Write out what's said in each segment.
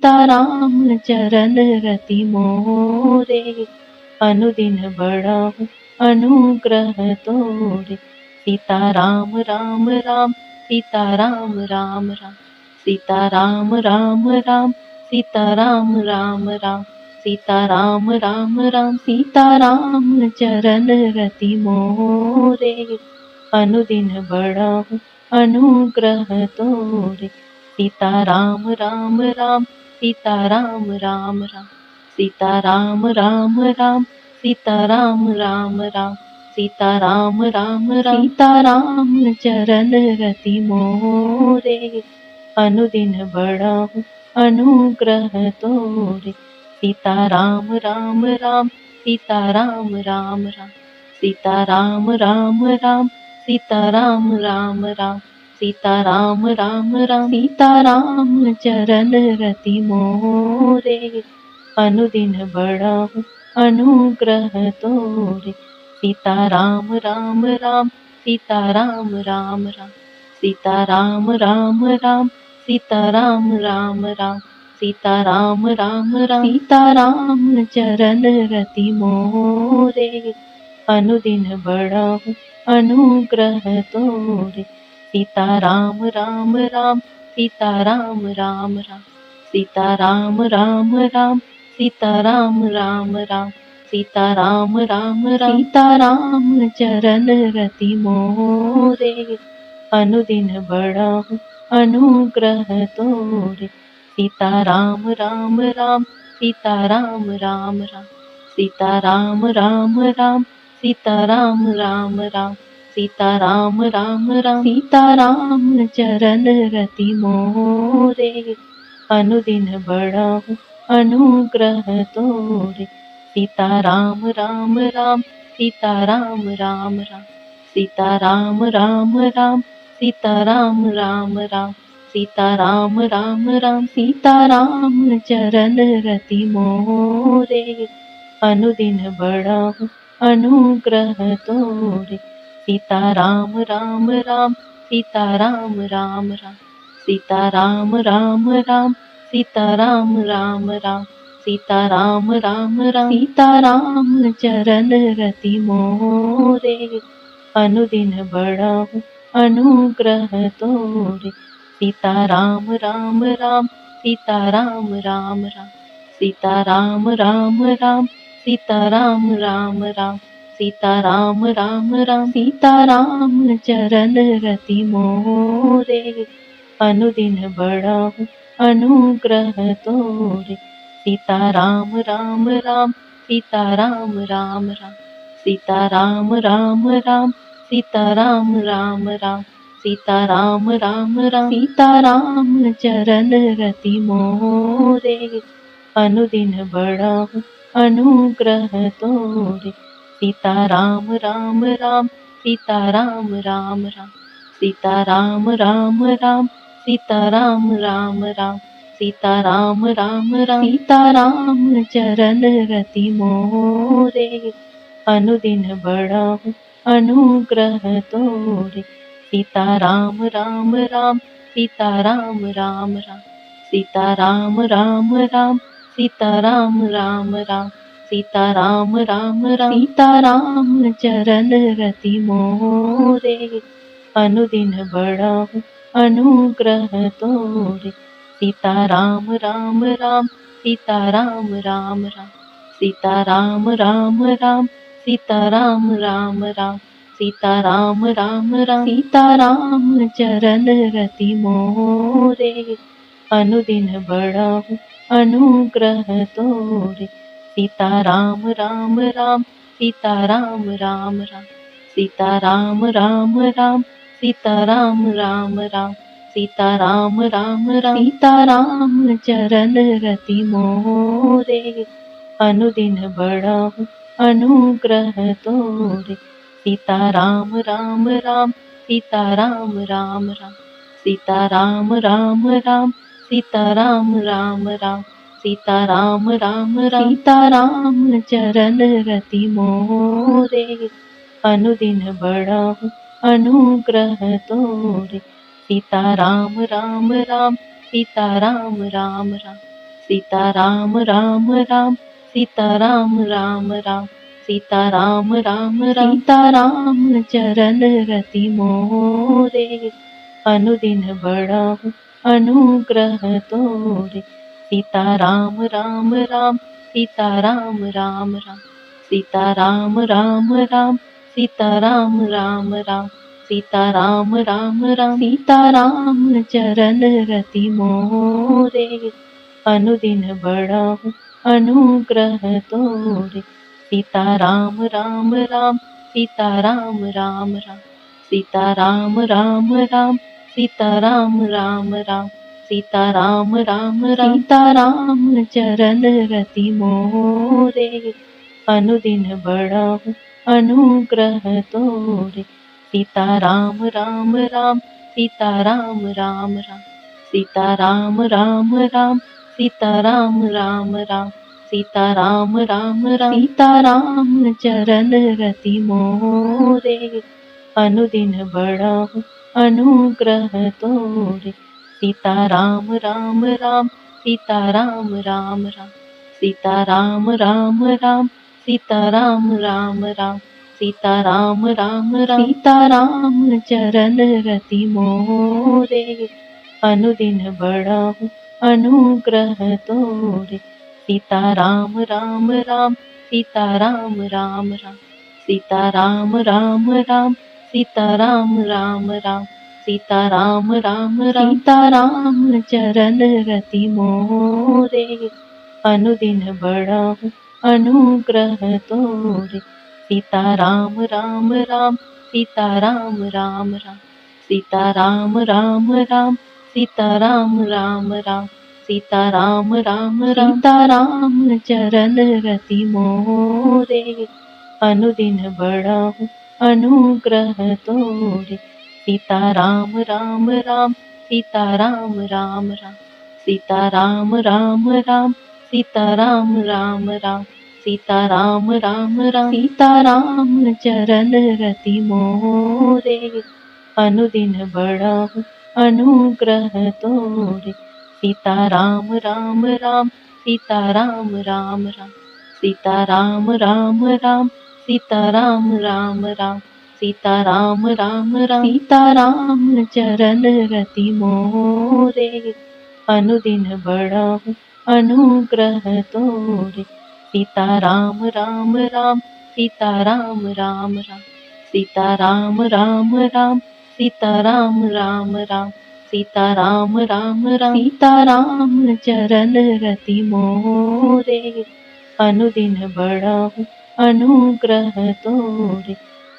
सीताराम चरण रति मोरे, अनुदिन बढ़ाऊं अनुग्रह तोरे। सीताराम राम राम सीताराम राम राम, सीताराम राम राम सीताराम राम राम, सीताराम राम राम सीताराम चरण रति मोरे, अनुदिन बढ़ाऊं अनुग्रह तोरे। सीताराम राम राम सीताराम राम राम, सीताराम राम राम सीताराम राम राम, सीताराम राम राम सीताराम चरण रति मोरे, अनुदिन बढ़ाऊं अनुग्रह तोरे। सीताराम राम राम सीताराम राम राम, सीताराम राम राम सीताराम राम राम, सीताराम राम राम सीताराम चरण रति मोरे, अनुदिन बढ़ाऊं अनुग्रह तोरे। सीताराम राम राम सीताराम राम राम, सीताराम राम राम सीताराम राम राम, सीताराम राम राम सीताराम चरण रति मोरे, अनुदिन बढ़ाऊं अनुग्रह तोरे। सीताराम राम राम सीताराम राम राम, सीताराम राम राम सीताराम राम राम, सीताराम राम राम सीताराम चरण रति मोरे, अनुदिन बढ़ाऊं अनुग्रह तोरे। सीताराम राम राम सीताराम राम राम, सीताराम राम राम सीताराम राम राम, सीताराम राम राम सीताराम चरण रति मोरे, अनुदिन बढ़ाऊं अनुग्रह तोरे। सीताराम राम राम सीताराम राम राम, सीताराम राम राम सीताराम राम राम, सीताराम राम राम सीताराम चरण रति मोरे, अनुदिन बढ़ाऊं अनुग्रह तोरे। सीताराम राम राम सीताराम राम राम, सीताराम राम राम सीताराम राम राम, सीताराम राम राम सीताराम चरण रति मोरे, अनुदिन बढ़ाऊं अनुग्रह तोरे। सीताराम राम राम सीताराम राम राम, सीताराम राम राम सीताराम राम राम, सीताराम राम राम सीताराम चरण रति मोरे, अनुदिन बढ़ाऊं अनुग्रह तोरे। सीताराम राम राम सीताराम राम राम, सीताराम राम राम सीताराम राम राम, सीताराम राम राम सीताराम चरण रति मोरे, अनुदिन बढ़ाऊं अनुग्रह तोरे। सीताराम राम राम सीताराम राम राम, सीताराम राम राम सीताराम राम राम, सीताराम राम राम सीताराम चरण रति मोरे, अनुदिन बढ़ाऊं अनुग्रह तोरे। सीताराम राम राम सीताराम राम राम, सीताराम राम राम सीताराम राम राम, सीताराम राम राम सीताराम चरण रति मोरे, अनुदिन बढ़ाऊं अनुग्रह तोरे। सीताराम राम राम सीताराम राम राम, सीताराम राम राम सीताराम राम राम, सीताराम राम राम सीताराम चरण रति मोरे, अनुदिन बढ़ाऊं अनुग्रह तोरे। सीताराम राम राम सीताराम राम राम, सीताराम राम राम सीताराम राम राम, सीताराम राम राम सीताराम चरण रति मोरे, अनुदिन बढ़ाऊं अनुग्रह तोरे। सीताराम राम राम सीताराम राम राम, सीताराम राम राम सीताराम राम राम, सीताराम राम राम सीताराम चरण रति मोरे, अनुदिन बढ़ाऊं अनुग्रह तोरे। सीताराम राम राम सीताराम राम राम, सीता राम राम राम, सीता राम राम राम, सीता राम राम राम, सीता राम चरण रति मोरे, अनुदिन बढ़ाऊं अनुग्रह तोरे। सीता राम राम राम, सीता राम राम राम, सीता राम राम राम, सीता राम राम राम, सीता राम राम राम, सीता राम चरण रति मोरे, अनुदिन बढ़ाऊं अनुग्रह तोरे। सीता राम राम राम, सीता राम राम राम, सीता राम राम राम, सीता राम राम राम, सीता राम राम राम, सीता राम चरण रति मोरे, अनुदिन बढ़ाऊं अनुग्रह तोरे। सीता राम राम राम, सीता राम राम राम, सीता राम राम राम, सीता राम राम राम, सीता राम राम राम, सीता राम चरण रति मोरे, अनुदिन बढ़ाऊं अनुग्रह तोरे। सीता राम राम राम, सीता राम राम राम, सीता राम राम राम, सीता राम राम राम, सीता राम राम राम, सीता राम चरण रति मोरे, अनुदिन बढ़ाऊं अनुग्रह तोरे। सीता राम राम राम, सीता राम राम राम, सीता राम राम राम, सीता राम राम राम, सीता राम राम राम, सीता राम चरण रति मोरे, अनुदिन बढ़ाऊं अनुग्रह तोरे। सीता राम राम राम, सीता राम राम राम, सीता राम राम राम, सीता राम राम राम, सीता राम राम राम, सीता राम चरण रति मोरे, अनुदिन बढ़ाऊं अनुग्रह तोरे। सीता राम राम राम, सीता राम राम राम, सीता राम राम राम, सीता राम राम राम, सीता राम राम राम, सीता राम चरण रति मोरे, अनुदिन बढ़ाऊं अनुग्रह तोरे। सीता राम राम राम, सीता राम राम राम, सीता राम राम राम, सीता राम राम राम, सीता राम राम राम, सीता राम चरण रति मोरे, अनुदिन बढ़ाऊं अनुग्रह तोरे। सीता राम राम राम, सीता राम राम राम, सीता राम राम राम, सीता राम राम राम, सीता राम राम राम, सीता राम चरण रति मोरे, अनुदिन बढ़ाऊं अनुग्रह तोरे।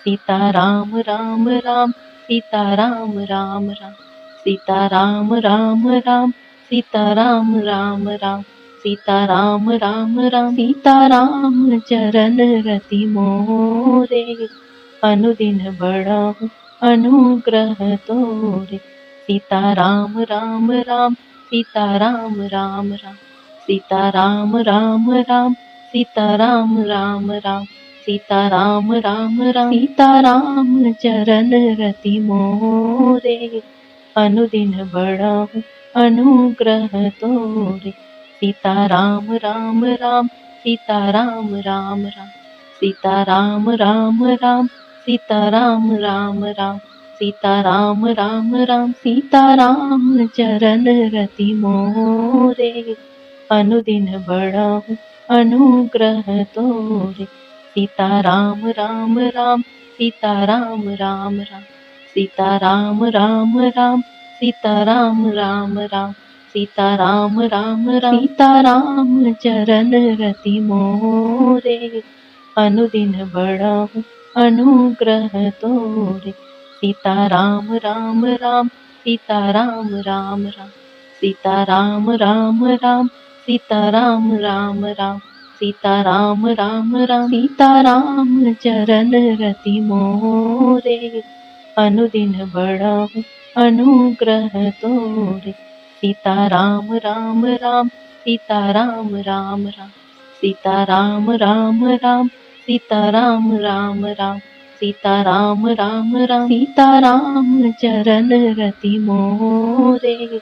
सीता राम राम राम, सीता राम राम राम, सीता राम राम राम, सीता राम राम राम, सीता राम राम राम, सीता राम चरण रति मोरे, अनुदिन बढ़ाऊं अनुग्रह तोरे। सीता राम राम राम, सीता राम राम राम, सीता राम राम राम, सीता राम राम राम, सीता राम राम राम, सीता राम चरण रति मोरे, अनुदिन बढ़ाऊं अनुग्रह तोरे। सीता राम राम राम, सीता राम राम राम, सीता राम राम राम, सीता राम राम राम, सीता राम राम राम, सीता राम चरण रति मोरे, अनुदिन बढ़ाऊं अनुग्रह तोरे। सीता राम राम राम, सीता राम राम राम, सीता राम राम राम, सीता राम राम राम, सीता राम राम राम, सीता राम चरण रति मोरे, अनुदिन बढ़ाऊं अनुग्रह तोरे। सीता राम राम राम, सीता राम राम राम, सीता राम राम राम, सीता राम राम राम, सीता राम राम राम, सीता राम चरण रति मोरे, अनुदिन बढ़ाऊं अनुग्रह तोरे। सीता राम राम राम, सीता राम राम राम, सीता राम राम राम, सीता राम राम राम, सीता राम राम राम, सीता राम चरण रति मोरे,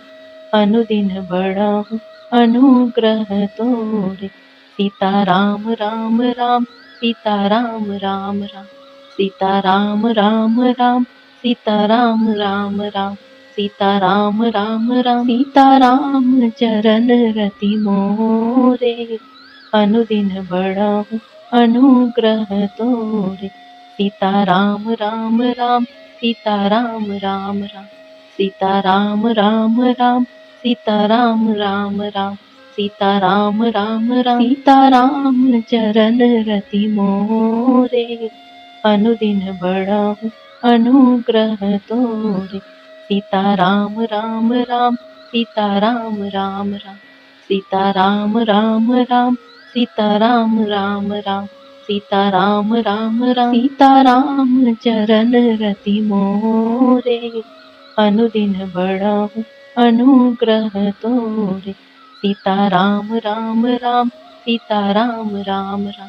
अनुदिन बढ़ाऊं अनुग्रह तोरे। सीता राम राम राम सीता राम राम राम सीता राम राम राम सीता राम राम राम सीता राम राम राम सीता राम चरण रति मोरे। अनुदिन बढ़ाऊं अनुग्रह तोरे। सीता राम राम राम सीता राम राम राम सीता राम राम राम सीता राम राम राम सीता राम राम राम सीता राम चरण रति मोरे। अनुदिन बढ़ाऊं अनुग्रह तोरे। सीता राम राम राम सीता राम राम राम सीता राम राम राम सीता राम राम राम सीता राम राम राम सीता राम चरण रति मोरे। अनुदिन बढ़ाऊं अनुग्रह तोरे। सीता राम राम राम सीता राम राम राम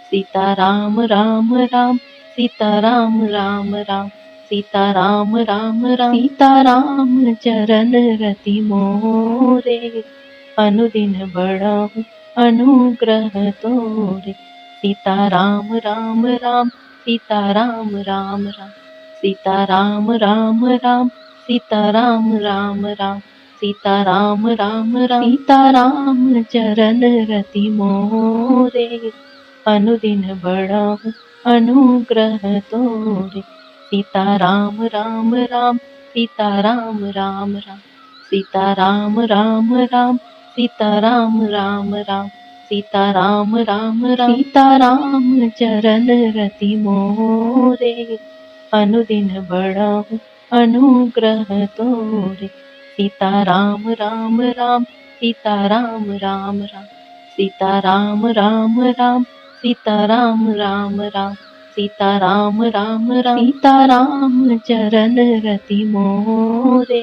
सीता राम राम राम सीता राम राम राम सीता राम राम राम सीता राम चरण रति मोरे। अनुदिन बढ़ाऊं अनुग्रह तोरे। सीता राम राम राम सीता राम राम राम सीता राम राम राम सीता राम राम राम सीता राम राम राम सीता राम चरण रति मोरे। अनुदिन बढ़ाऊं अनुग्रह तोरे। सीता राम राम राम सीता राम राम राम सीता राम राम राम सीता राम राम राम सीता राम राम राम सीता राम चरण रति मोरे। अनुदिन बढ़ाऊं अनुग्रह तोरे। सीता राम राम राम सीता राम राम राम सीता राम राम राम सीता राम राम राम सीता राम राम राम सीता राम चरण रति मोरे।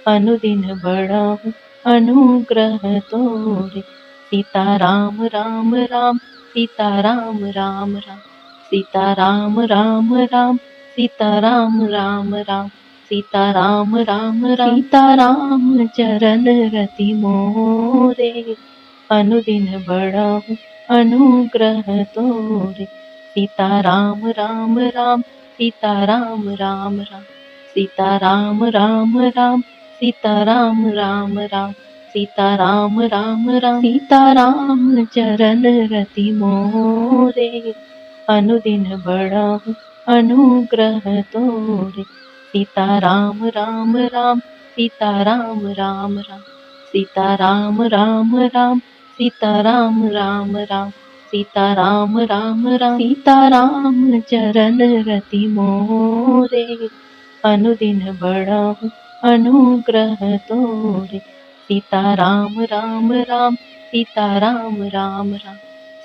अनुदिन बढ़ाऊं अनुग्रह तोरे। सीता राम राम राम सीता राम राम राम सीता राम राम राम सीता राम राम राम सीता राम राम राम सीता राम चरण रति मोरे। अनुदिन बढ़ाऊं अनुग्रह तोरे। सीता राम राम राम सीता राम राम राम सीता राम राम राम सीता राम राम राम सीता राम राम राम सीता राम चरण रति मोरे। अनुदिन बढ़ाऊं अनुग्रह तोरे। सीता राम राम राम सीता राम राम राम सीता राम राम राम सीता राम राम राम सीता राम राम राम सीता राम चरण रति मोरे। अनुदिन बढ़ाऊं अनुग्रह तोरे। सीता राम राम राम सीता राम राम राम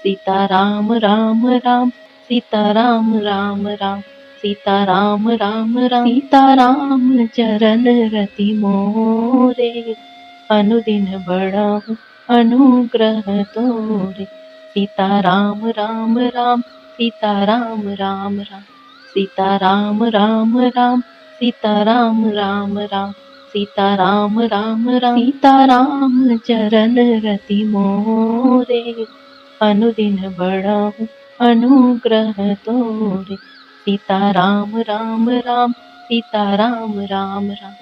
सीता राम राम राम सीता राम राम राम सीता राम राम राम सीता राम चरण रति मोरे। अनुदिन बढ़ाऊं अनुग्रह तोरे। सीता राम राम राम सीता राम राम राम सीता राम राम राम सीता राम राम राम सीता राम राम राम सीता राम चरण रति मोरे। अनुदिन बढ़ाऊं अनुग्रह तोरे। सीता राम राम राम सीता राम राम राम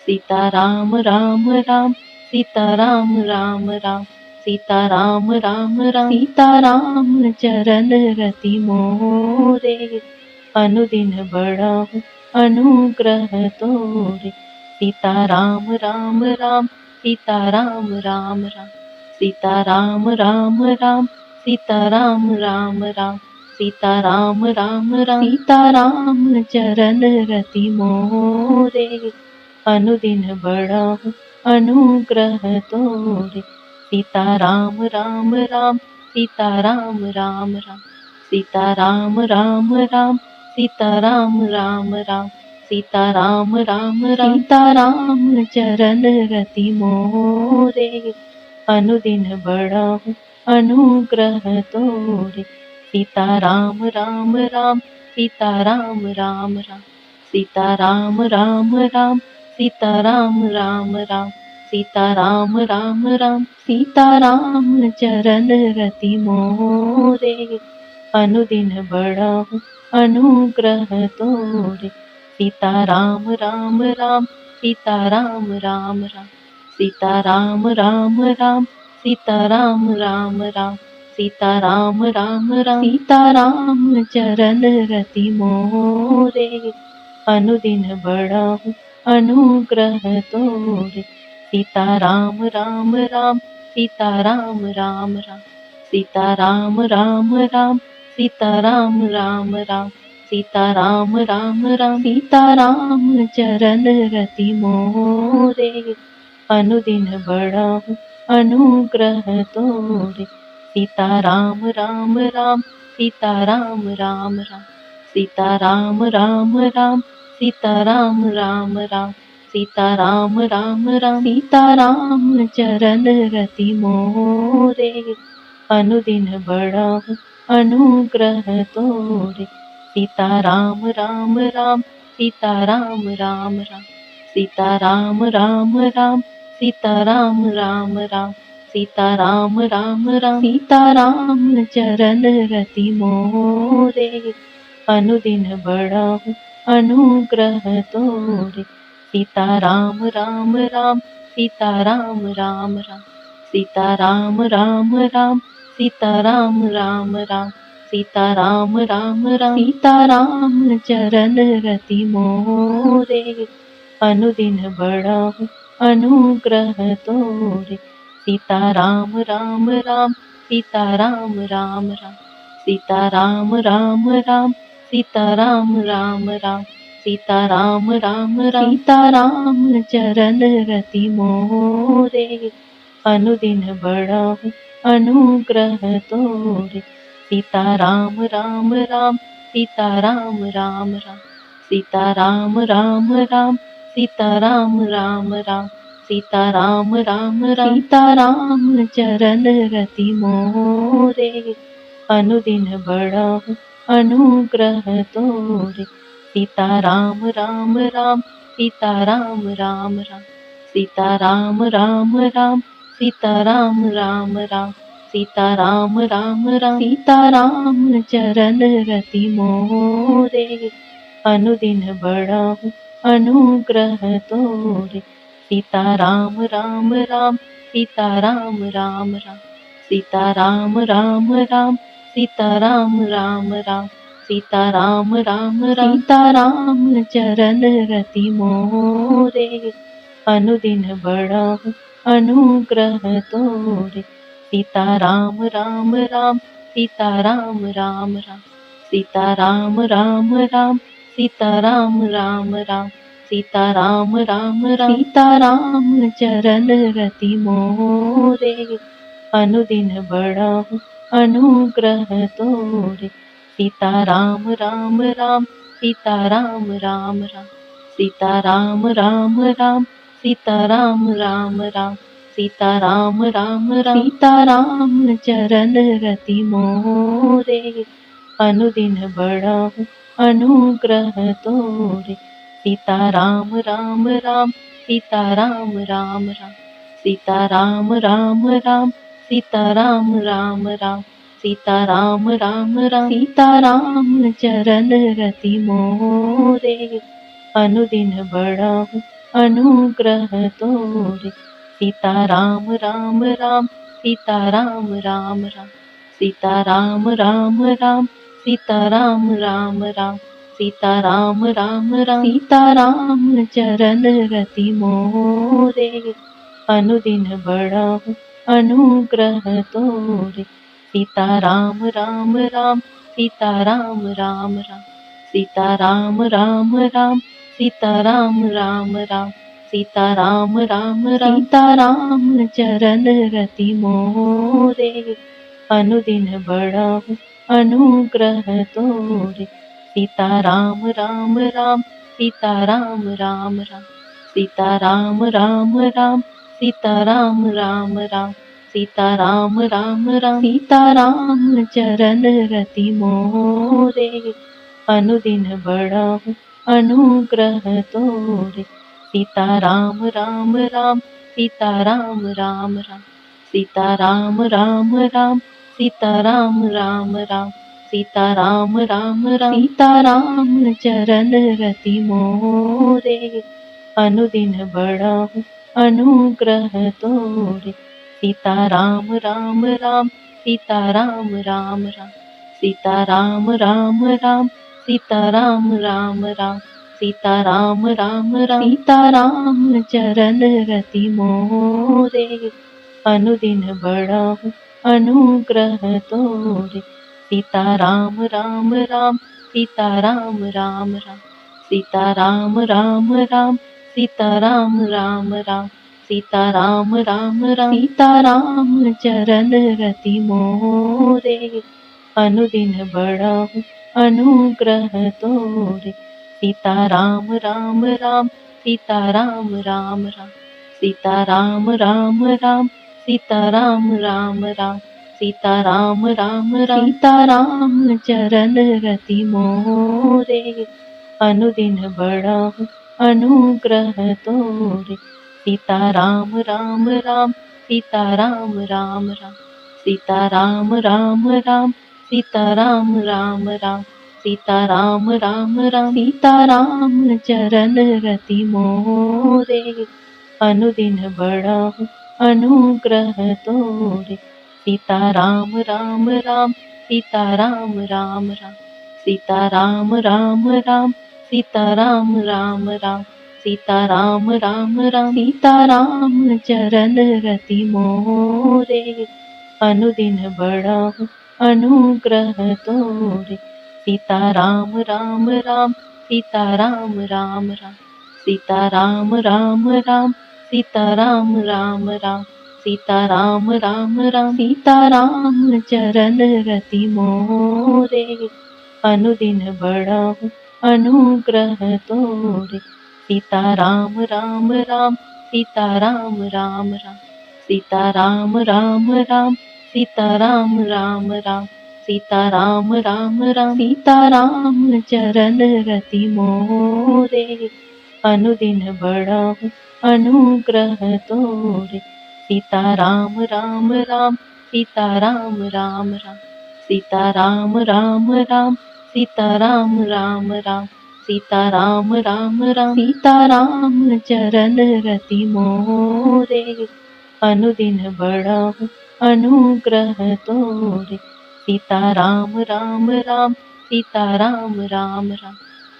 सीता राम राम राम सीता राम राम राम सीता राम राम राम सीता राम चरण रति मोरे। अनुदिन बढ़ाऊं अनुग्रह तोरे। सीता राम राम राम सीता राम राम राम सीता राम राम राम सीता राम राम राम सीता राम राम राम सीता राम चरण रति मोरे। अनुदिन बढ़ाऊं अनुग्रह तोरे। सीता राम राम राम सीता राम राम राम सीता राम राम राम सीता राम राम राम सीता राम राम राम सीता राम चरण रति मोरे। अनुदिन बढ़ाऊं अनुग्रह तोरे। सीता राम राम राम सीता राम राम राम सीता राम राम राम सीता राम राम राम सीताराम राम राम सीताराम चरण रति मोरे अनुदिन बढ़ाऊं अनुग्रह तोरे सीताराम राम राम सीताराम राम राम सीताराम राम राम सीताराम राम राम सीताराम राम राम सीताराम चरण रति मोरे अनुदिन बढ़ाऊं अनुग्रह तोरे सीताराम राम राम सीताराम राम राम सीताराम राम राम सीताराम राम राम सीताराम राम राम सीताराम चरण रति मोरे अनुदिन बढ़ाऊं अनुग्रह तोरे सीताराम राम राम सीताराम राम राम सीताराम राम राम सीताराम राम राम सीताराम राम राम सीताराम चरण रति मोरे अनुदिन बढ़ाऊं अनुग्रह तोरे सीताराम राम राम सीताराम राम राम सीताराम राम राम सीताराम राम राम सीताराम राम राम सीताराम चरण रति मोरे अनुदिन बढ़ाऊं अनुग्रह तोरे सीताराम राम राम सीताराम राम राम सीताराम राम राम सीताराम राम राम सीताराम राम राम सीताराम चरण रति मोरे अनुदिन बढ़ाऊं अनुग्रह तोरे सीताराम राम राम सीताराम राम राम सीताराम राम राम सीताराम राम राम सीताराम राम राम सीताराम चरण रति मोरे अनुदिन बढ़ाऊं अनुग्रह तोरे सीताराम राम राम सीताराम राम राम सीताराम राम राम सीताराम राम राम सीताराम राम राम सीताराम चरण रति मोरे अनुदिन बढ़ाऊं अनुग्रह तोरे सीताराम राम राम सीताराम राम राम सीताराम राम राम सीताराम राम राम सीताराम राम राम सीताराम चरण रति मोरे अनुदिन बढ़ाऊं अनुग्रह तोरे सीताराम राम राम सीताराम राम राम सीताराम राम राम सीताराम राम राम सीताराम राम राम सीताराम चरण रति मोरे अनुदिन बढ़ाऊं अनुग्रह तोरे सीताराम राम राम सीताराम राम राम सीताराम राम राम सीताराम राम राम सीताराम राम राम सीताराम चरण रति मोरे अनुदिन बढ़ाऊं अनुग्रह तोरे सीताराम राम राम सीताराम राम राम सीताराम राम राम सीताराम राम राम सीताराम राम राम सीताराम चरण रति मोरे अनुदिन बढ़ाऊं अनुग्रह तोरे सीताराम राम राम सीताराम राम राम सीताराम राम राम सीताराम राम राम सीताराम राम राम सीताराम चरण रति मोरे अनुदिन बढ़ाऊं अनुग्रह तोरे सीताराम राम राम सीताराम राम राम सीताराम राम राम सीताराम राम राम सीताराम राम राम सीताराम चरण रति मोरे अनुदिन बढ़ाऊं अनुग्रह तोरे सीताराम राम राम सीताराम राम राम सीताराम राम राम सीताराम राम राम सीताराम राम राम सीताराम चरण रति मोरे अनुदिन बढ़ाऊं अनुग्रह तोरे सीताराम राम राम सीताराम राम राम सीताराम राम राम सीताराम राम राम सीताराम राम राम सीताराम चरण रति मोरे अनुदिन बढ़ाऊं अनुग्रह तोरे सीताराम राम राम सीताराम राम राम सीताराम राम राम सीताराम राम राम सीताराम राम राम सीताराम चरण रति मोरे अनुदिन बढ़ाऊं अनुग्रह तोरे सीताराम राम राम सीताराम राम राम सीताराम राम राम सीताराम राम राम सीताराम राम राम सीताराम चरण रति मोरे अनुदिन बढ़ाऊं अनुग्रह तोरे सीताराम राम राम सीताराम राम राम सीताराम राम राम सीताराम राम राम सीताराम राम राम सीताराम चरण रति मोरे अनुदिन बढ़ाऊं अनुग्रह तोरे सीताराम राम राम सीताराम राम राम सीताराम राम राम सीताराम राम राम सीताराम राम राम सीताराम चरण रति मोरे अनुदिन बढ़ाऊं अनुग्रह तोरे सीताराम राम राम सीताराम राम राम सीताराम राम राम सीताराम राम राम सीताराम राम राम सीताराम चरण रति मोरे अनुदिन बढ़ाऊं अनुग्रह तोरे सीताराम राम राम सीताराम राम राम सीताराम राम राम सीताराम राम राम सीताराम राम राम सीताराम चरण रति मोरे अनुदिन बढ़ाऊं अनुग्रह तोरे सीताराम राम राम सीताराम राम राम सीताराम राम राम सीताराम राम राम सीताराम राम राम सीताराम चरण रति मोरे अनुदिन बढ़ाऊं अनुग्रह तोरे सीताराम राम राम सीताराम राम राम सीताराम राम राम सीताराम राम राम सीताराम राम राम सीताराम चरण रति मोरे अनुदिन बढ़ाऊं अनुग्रह तोरे सीताराम राम राम सीताराम राम राम सीताराम राम राम सीताराम राम राम सीताराम राम राम सीताराम चरण रति मोरे अनुदिन बढ़ाऊं अनुग्रह तोरे सीताराम राम राम सीताराम राम राम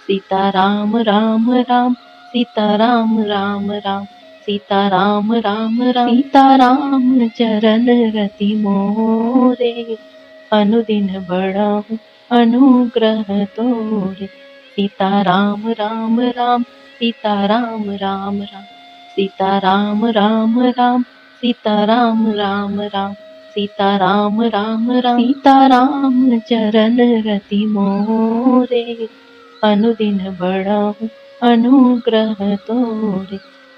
सीताराम राम राम सीताराम राम राम सीताराम राम राम सीताराम चरण रति मोरे अनुदिन बढ़ाऊं अनुग्रह तोरे सीताराम राम राम सीताराम राम राम सीताराम राम राम सीताराम राम राम सीताराम राम राम सीताराम चरण रति मोरे अनुदिन बढ़ाऊं अनुग्रह तोरे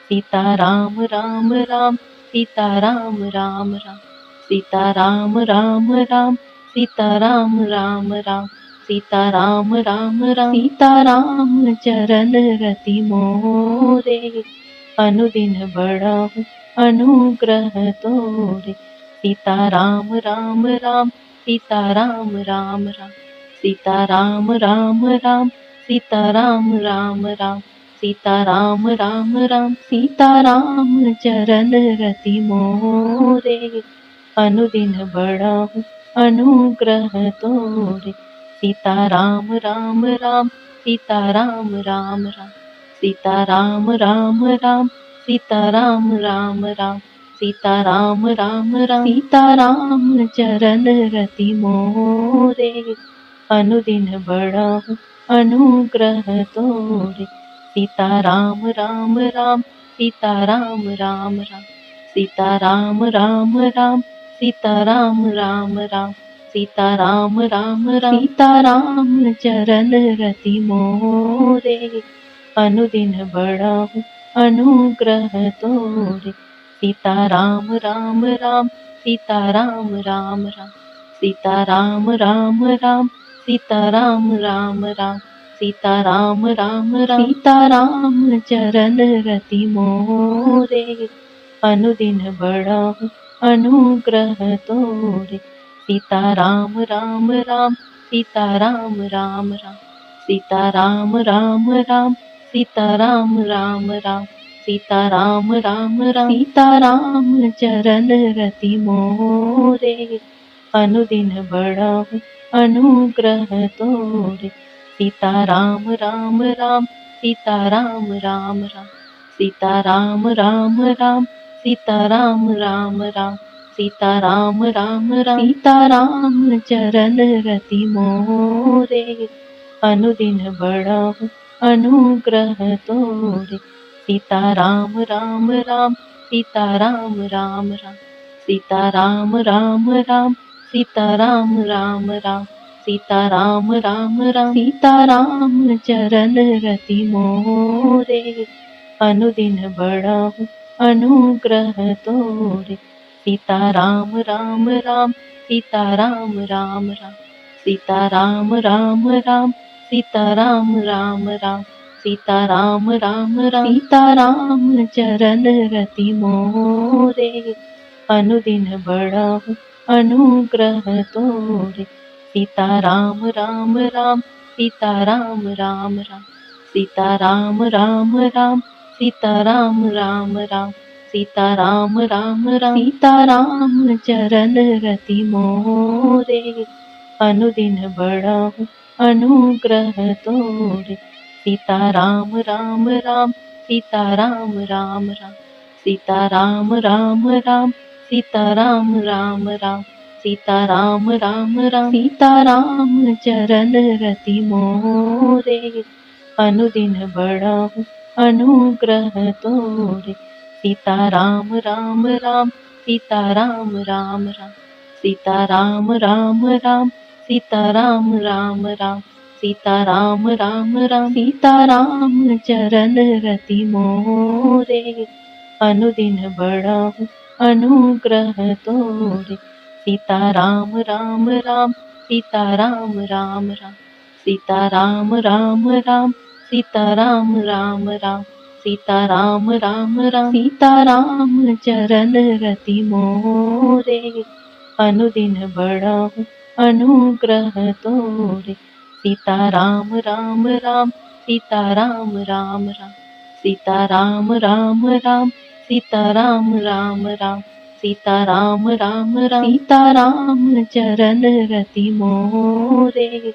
सीताराम राम राम सीताराम राम राम सीताराम राम राम सीताराम राम राम सीताराम राम राम सीताराम चरण रति मोरे अनुदिन बढ़ाऊं अनुग्रह तोरे सीताराम राम राम सीताराम राम राम सीताराम राम राम सीताराम राम राम सीताराम राम राम सीताराम चरण रति मोरे अनुदिन बढ़ाऊं अनुग्रह तोरे सीताराम राम राम सीताराम राम राम सीताराम राम राम सीताराम राम राम सीताराम राम राम सीताराम चरण रति मोरे अनुदिन बढ़ाऊं अनुग्रह तोरे सीताराम राम राम सीताराम राम राम सीताराम राम राम सीताराम राम राम सीताराम राम राम सीताराम चरण रति मोरे अनुदिन बढ़ाऊं अनुग्रह तोरे सीताराम राम राम सीताराम राम राम सीताराम राम राम सीताराम राम राम सीताराम राम राम सीताराम चरण रति मोरे अनुदिन बढ़ाऊं अनुग्रह तोरे। सीता राम राम राम सीता राम राम राम सीता राम राम राम सीता राम राम राम सीता राम राम राम सीता राम चरण रति मोरे। अनुदिन बढ़ाऊं अनुग्रह तोरे। सीता राम राम राम सीता राम राम राम सीता राम राम राम सीता राम राम राम सीता राम राम राम सीता राम चरण रति मोरे। अनुदिन बढ़ाऊं अनुग्रह तोरे। सीता राम राम राम सीता राम राम राम सीता राम राम राम सीता राम राम राम सीता राम राम राम सीता राम चरण रति मोरे। अनुदिन बढ़ाऊं अनुग्रह तोरे। सीता राम राम राम सीता राम राम राम सीता राम राम राम सीता राम राम राम सीता राम राम राम सीता राम चरण रति मोरे। अनुदिन बढ़ाऊं अनुग्रह तोरे। सीता राम राम राम सीता राम राम राम सीता राम राम राम सीता राम राम राम सीता राम राम राम सीता राम चरण रति मोरे। अनुदिन बढ़ाऊं अनुग्रह तोरे। सीता राम राम राम सीता राम राम राम सीता राम राम राम सीता राम राम राम सीता राम राम राम सीता राम चरण रति मोरे। अनुदिन बढ़ाऊं अनुग्रह तोरे। सीता राम राम राम सीता राम राम राम सीता राम राम राम सीता राम राम राम सीता राम राम राम सीता राम चरण रति मोरे। अनुदिन बढ़ाऊं अनुग्रह तोरे। सीता राम राम राम सीता राम राम राम सीता राम राम राम सीता राम राम राम सीता राम राम राम सीता राम चरण रति मोरे। अनुदिन बढ़ाऊं अनुग्रह तोरे। सीता राम राम राम सीता राम राम राम सीता राम राम राम सीता राम राम राम सीता राम राम राम सीता राम चरण रति मोरे।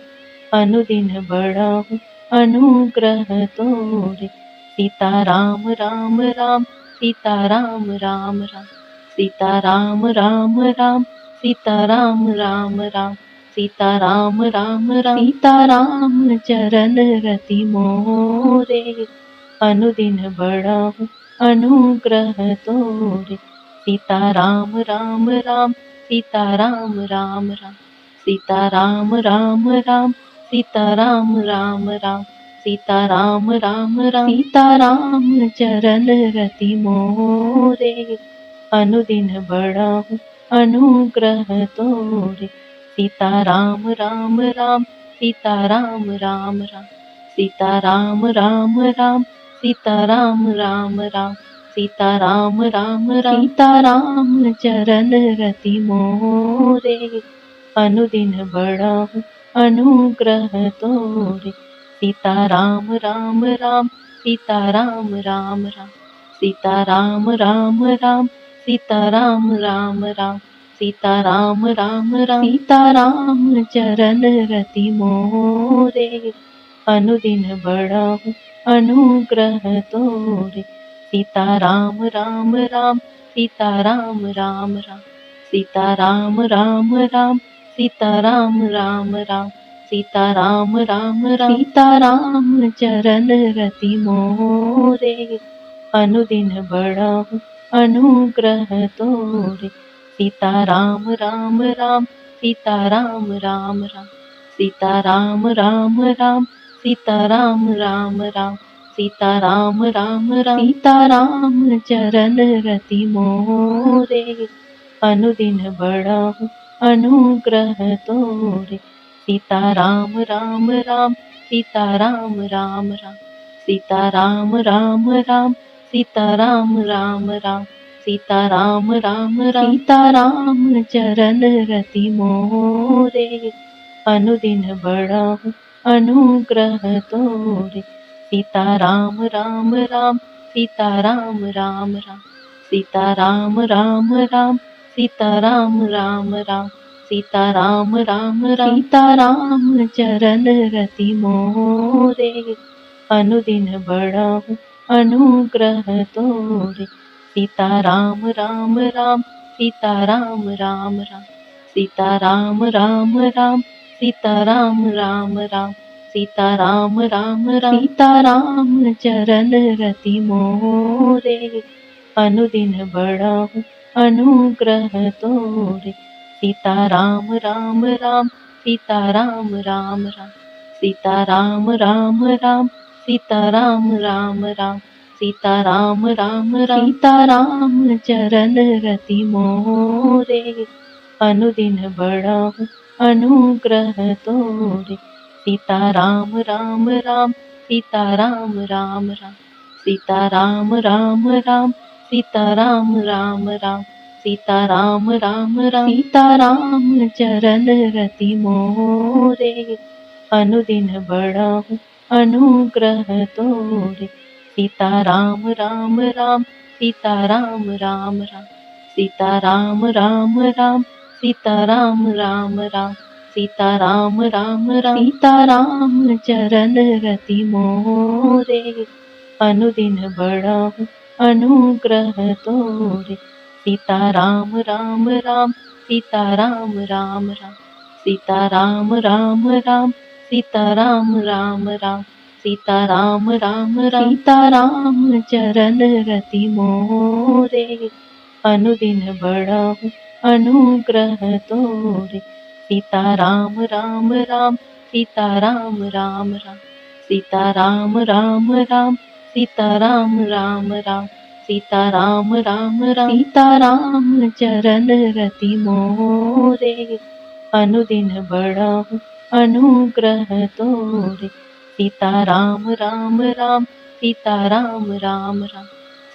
अनुदिन बढ़ाऊं अनुग्रह तोरे। सीता राम राम राम सीता राम राम राम सीता राम राम राम सीता राम राम राम सीता राम राम राम सीता राम चरण रति मोरे। अनुदिन बढ़ाऊं अनुग्रह तोरे। सीता राम राम राम सीता राम राम राम सीता राम राम राम सीता राम राम राम सीता राम राम राम सीता राम चरण रति मोरे। अनुदिन बढ़ाऊं अनुग्रह तोरे। सीता राम राम राम सीता राम राम राम सीता राम राम राम सीता राम राम राम सीता राम राम राम सीता राम चरण रति मोरे। अनुदिन बढ़ाऊं अनुग्रह तोरे। सीता राम राम राम सीता राम राम राम सीता राम राम राम सीता राम राम राम सीता राम राम राम सीता राम चरण रति मोरे। अनुदिन बढ़ाऊं अनुग्रह तोरे। सीता राम राम राम सीता राम राम राम सीता राम राम राम सीता राम राम राम सीता राम राम राम सीता राम चरण रति मोरे। अनुदिन बढ़ाऊं अनुग्रह तोरे। सीता राम राम राम सीता राम राम राम सीता राम राम राम सीता राम राम राम सीता राम राम राम सीता राम चरण रति मोरे। अनुदिन बढ़ाऊं अनुग्रह तोरे। सीता राम राम राम सीता राम राम राम सीता राम राम राम सीता राम राम राम सीताराम राम राम सीताराम चरण रति मोरे अनुदिन बढ़ाऊं अनुग्रह तोरे सीताराम राम राम सीताराम राम राम सीताराम राम राम सीताराम राम राम सीताराम राम राम सीताराम चरण रति मोरे अनुदिन बढ़ाऊं अनुग्रह तोरे सीताराम राम राम सीताराम राम राम सीताराम राम राम सीताराम राम राम सीताराम राम राम सीताराम चरण रति मोरे अनुदिन बढ़ाऊं अनुग्रह तोरे सीताराम राम राम सीताराम राम राम सीताराम राम राम सीताराम राम राम सीताराम राम राम सीताराम चरण रति मोरे अनुदिन बढ़ाऊं अनुग्रह तोरे सीताराम राम राम सीताराम राम राम सीताराम राम राम सीताराम राम राम सीताराम राम राम सीताराम चरण रति मोरे अनुदिन बढ़ाऊं अनुग्रह तोरे सीताराम राम राम सीताराम राम राम सीताराम राम राम सीताराम राम राम सीताराम राम राम सीताराम चरण रति मोरे अनुदिन बढ़ाऊं अनुग्रह तोरे सीताराम राम राम सीताराम राम राम सीताराम राम राम सीताराम राम राम सीताराम राम राम सीताराम चरण रति मोरे अनुदिन बढ़ाऊं अनुग्रह तोरे सीताराम राम राम सीताराम राम राम सीताराम राम राम सीताराम राम राम सीताराम राम राम सीताराम चरण रति मोरे अनुदिन बढ़ाऊं अनुग्रह तोरे सीताराम राम राम सीताराम राम राम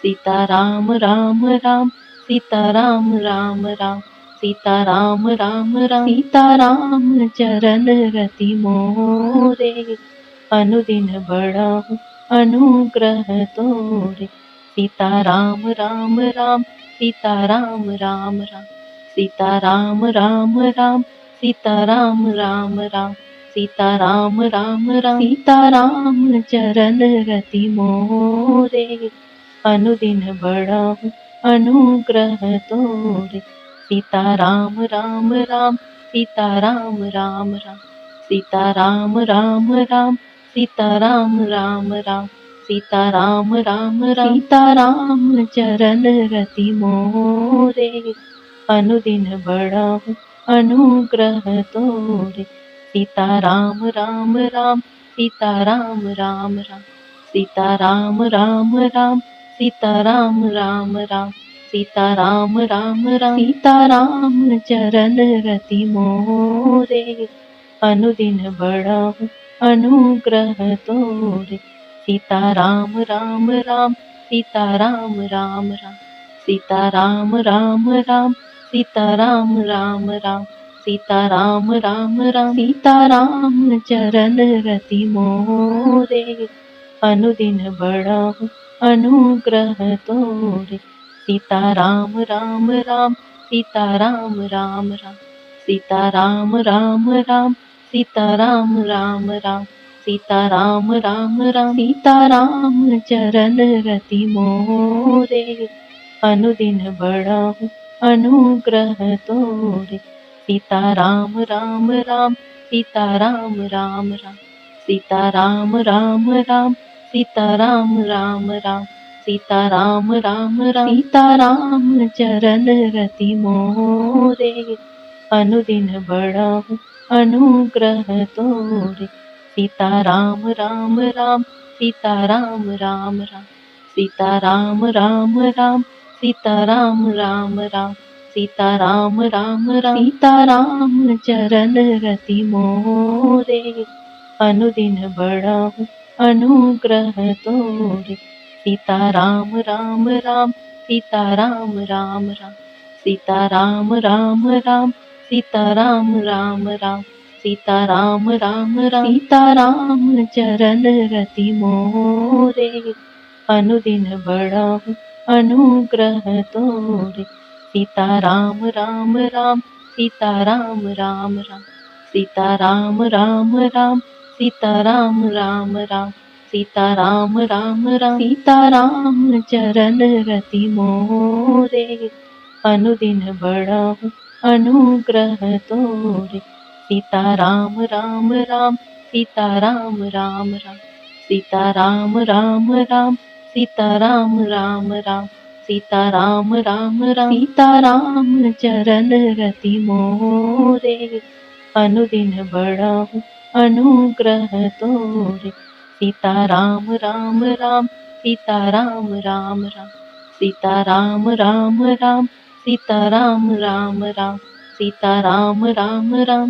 सीताराम राम राम सीताराम राम राम सीताराम राम राम सीताराम चरण रति मोरे अनुदिन बढ़ाऊं अनुग्रह तोरे सीताराम राम राम सीताराम राम राम सीताराम राम राम सीताराम राम राम सीताराम राम राम सीताराम चरण रति मोरे अनुदिन बढ़ाऊं अनुग्रह तोरे सीताराम राम राम सीताराम राम राम सीताराम राम राम सीताराम राम राम सीताराम राम राम सीताराम चरण रति मोरे अनुदिन बढ़ाऊं अनुग्रह तोरे सीताराम राम राम सीताराम राम राम सीताराम राम राम सीताराम राम राम सीताराम राम राम सीताराम चरण रति मोरे अनुदिन बढ़ाऊं अनुग्रह तोरे सीताराम राम राम सीताराम राम राम सीताराम राम राम सीताराम राम राम सीताराम राम राम सीताराम चरण रति मोरे अनुदिन बढ़ाऊं अनुग्रह तोरे सीताराम राम राम सीताराम राम राम सीताराम राम राम सीताराम राम राम सीताराम राम राम सीताराम चरण रति मोरे अनुदिन बढ़ाऊं अनुग्रह तोरे सीताराम राम राम सीताराम राम राम सीताराम राम राम सीताराम राम राम सीताराम राम राम सीताराम चरण रति मोरे अनुदिन बढ़ाऊं अनुग्रह तोरे सीताराम राम राम सीताराम राम राम सीताराम राम राम सीताराम राम राम सीताराम राम राम सीताराम चरण रति मोरे अनुदिन बढ़ाऊं अनुग्रह तोरे सीताराम राम राम सीता राम राम राम सीता राम राम राम सीता राम राम राम सीता राम राम राम सीता राम चरण रति मोरे अनुदिन बढ़ाऊं अनुग्रह तोरे सीता राम राम राम सीता राम राम राम सीता राम राम राम सीता राम राम राम सीता राम राम राम सीता राम चरण रति मोरे अनुदिन बढ़ाऊं अनुग्रह तोरे सीता राम राम राम सीता राम राम राम सीता राम राम राम सीता राम राम राम सीता राम राम राम सीता राम चरण रति मोरे अनुदिन बढ़ाऊं अनुग्रह तोरे सीता राम राम राम सीता राम राम राम सीता राम राम राम सीता राम राम राम सीता राम राम राम